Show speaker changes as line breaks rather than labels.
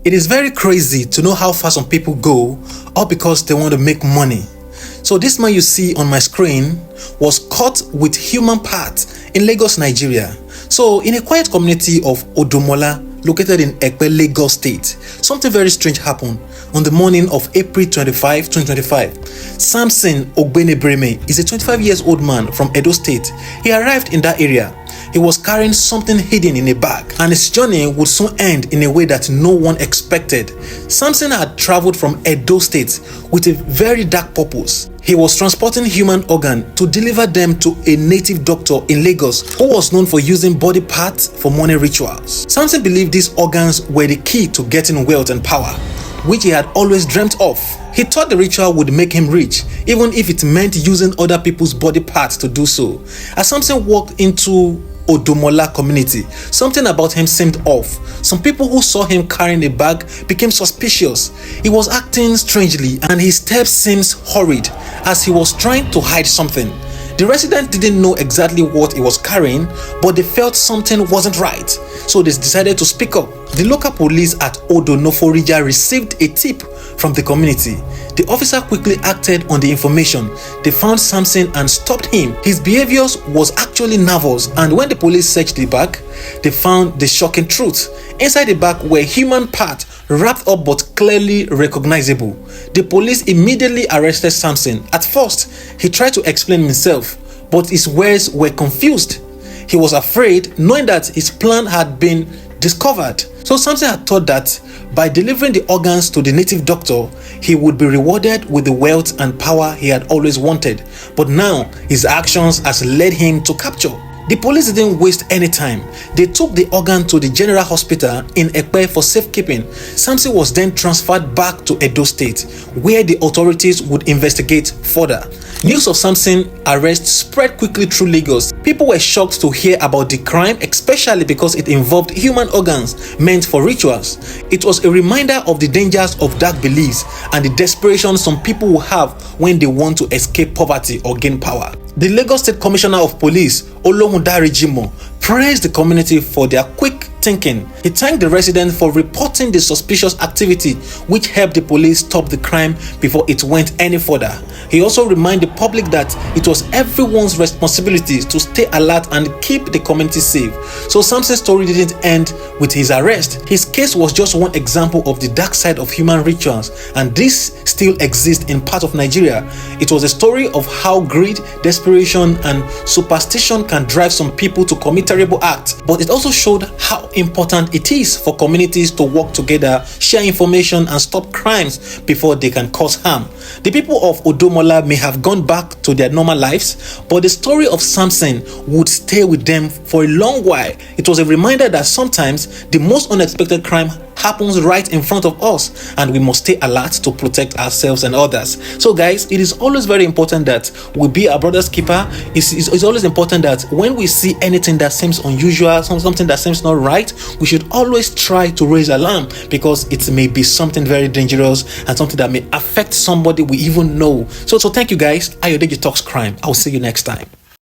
It is very crazy to know how far some people go, all because they want to make money. So this man you see on my screen was caught with human parts in Lagos, Nigeria. So in a quiet community of Odomola, located in Ekpe, Lagos State, something very strange happened on the morning of April 25, 2025. Samson Ogbenebreme is a 25-year-old man from Edo State. He arrived in that area. He was carrying something hidden in a bag, and his journey would soon end in a way that no one expected. Samson had traveled from Edo State with a very dark purpose. He was transporting human organs to deliver them to a native doctor in Lagos who was known for using body parts for money rituals. Samson believed these organs were the key to getting wealth and power, which he had always dreamt of. He thought the ritual would make him rich, even if it meant using other people's body parts to do so. As Samson walked into Odomola community, something about him seemed off. Some people who saw him carrying a bag became suspicious. He was acting strangely and his steps seemed hurried as he was trying to hide something. The residents didn't know exactly what he was carrying, but they felt something wasn't right, so they decided to speak up. The local police at Odonoforija received a tip from the community. The officer quickly acted on the information. They found Samson and stopped him. His behavior was actually nervous, and when the police searched the bag, they found the shocking truth. Inside the bag were human parts wrapped up but clearly recognizable. The police immediately arrested Samson. At first, he tried to explain himself, but his words were confused. He was afraid, knowing that his plan had been discovered. So Samson had thought that by delivering the organs to the native doctor, he would be rewarded with the wealth and power he had always wanted. But now, his actions has led him to capture. The police didn't waste any time. They took the organ to the general hospital in Ekpe for safekeeping. Samson was then transferred back to Edo State, where the authorities would investigate further. News of Samson's arrest spread quickly through Lagos. People were shocked to hear about the crime, especially because it involved human organs meant for rituals. It was a reminder of the dangers of dark beliefs and the desperation some people will have when they want to escape poverty or gain power. The Lagos State Commissioner of Police, Olomudari, praised the community for their quick thinking. He thanked the residents for reporting the suspicious activity, which helped the police stop the crime before it went any further. He also reminded the public that it was everyone's responsibility to stay alert and keep the community safe. So Samson's story didn't end with his arrest. His case was just one example of the dark side of human rituals, and this still exists in part of Nigeria. It was a story of how greed, desperation, and superstition can drive some people to commit terrible acts, but it also showed how important it is for communities to work together, share information, and stop crimes before they can cause harm. The people of Odomola may have gone back to their normal lives, but the story of Samson would stay with them for a long while. It was a reminder that sometimes the most unexpected crime happens right in front of us, and we must stay alert to protect ourselves and others. So guys, it is always very important that we be our brother's keeper. It's always important that when we see anything that seems unusual, something that seems not right, we should always try to raise alarm, because it may be something very dangerous and something that may affect somebody we even know. So thank you guys. Ayodeji Talks Crime. I will see you next time.